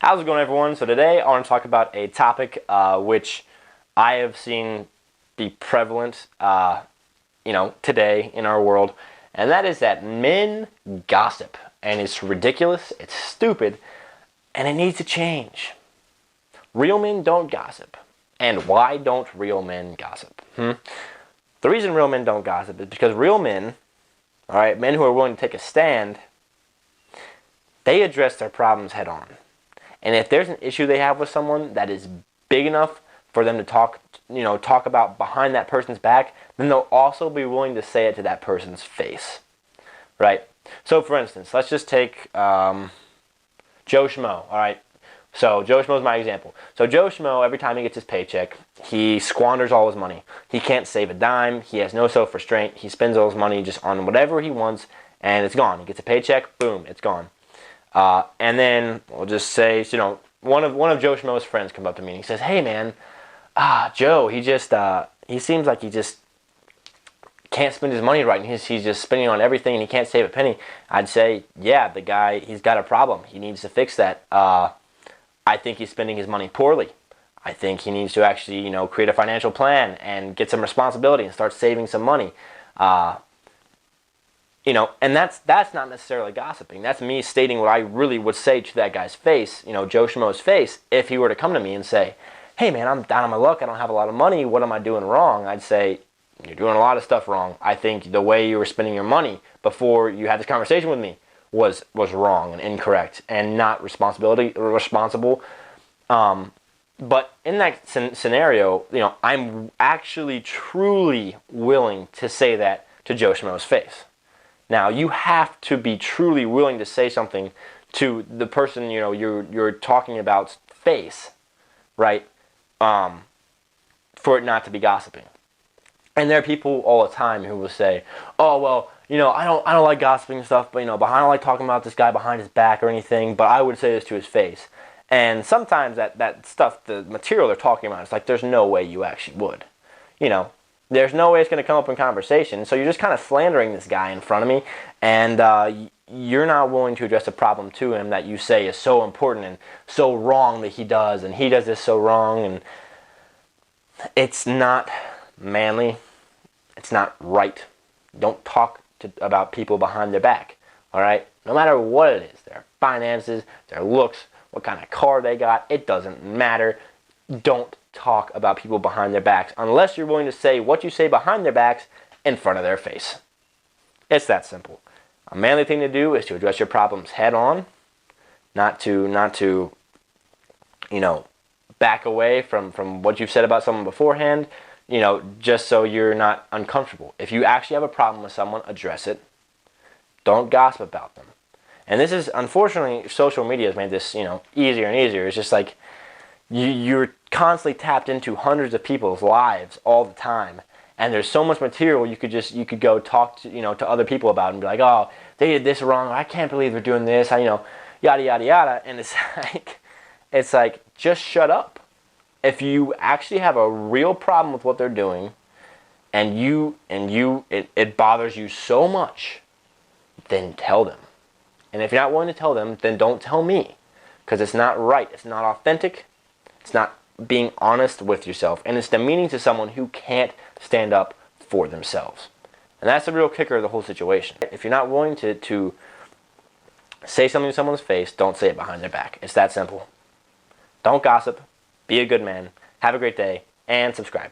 How's it going, everyone? So today I want to talk about a topic which I have seen be prevalent, today in our world, and that is that men gossip, and it's ridiculous, it's stupid, and it needs to change. Real men don't gossip, and why don't real men gossip? The reason real men don't gossip is because real men, all right, men who are willing to take a stand, they address their problems head on. And if there's an issue they have with someone that is big enough for them to talk about behind that person's back, then they'll also be willing to say it to that person's face, right? So, for instance, let's just take Joe Schmo, all right? So, Joe Schmo is my example. So, Joe Schmo, every time he gets his paycheck, he squanders all his money. He can't save a dime. He has no self-restraint. He spends all his money just on whatever he wants, and it's gone. He gets a paycheck, boom, it's gone. And then we'll just say, one of Joe Schmo's friends come up to me and he says, "Hey man, Joe, he seems like he just can't spend his money right, and he's just spending on everything and he can't save a penny." I'd say, yeah, the guy, he's got a problem. He needs to fix that. I think he's spending his money poorly. I think he needs to actually, create a financial plan and get some responsibility and start saving some money. And that's not necessarily gossiping. That's me stating what I really would say to that guy's face, Joe Schmo's face, if he were to come to me and say, "Hey man, I'm down on my luck, I don't have a lot of money, what am I doing wrong?" I'd say, "You're doing a lot of stuff wrong. I think the way you were spending your money before you had this conversation with me was wrong and incorrect and not responsible." But in that scenario, I'm actually truly willing to say that to Joe Schmo's face. Now, you have to be truly willing to say something to the person you're talking about's face, right? For it not to be gossiping. And there are people all the time who will say, "Oh well, I don't like gossiping and stuff, but I don't like talking about this guy behind his back or anything, but I would say this to his face." And sometimes that stuff, the material they're talking about, it's like there's no way you actually would, There's no way it's going to come up in conversation, so you're just kind of slandering this guy in front of me, and you're not willing to address a problem to him that you say is so important and so wrong that he does, and he does this so wrong, and it's not manly, it's not right. Don't talk about people behind their back, all right? No matter what it is, their finances, their looks, what kind of car they got, it doesn't matter. Don't talk about people behind their backs unless you're willing to say what you say behind their backs in front of their face. It's that simple. A manly thing to do is to address your problems head on, not to back away from what you've said about someone beforehand, just so you're not uncomfortable. If you actually have a problem with someone, address it. Don't gossip about them. And this is, unfortunately, social media has made this, easier and easier. It's just like you're constantly tapped into hundreds of people's lives all the time, and there's so much material you could go talk to to other people about and be like, "Oh, they did this wrong. I can't believe they're doing this." Yada yada yada. And it's like just shut up. If you actually have a real problem with what they're doing, and it bothers you so much, then tell them. And if you're not willing to tell them, then don't tell me, because it's not right. It's not authentic. It's not being honest with yourself, and it's demeaning to someone who can't stand up for themselves. And that's the real kicker of the whole situation. If you're not willing to say something to someone's face, don't say it behind their back. It's that simple. Don't gossip. Be a good man. Have a great day, and subscribe.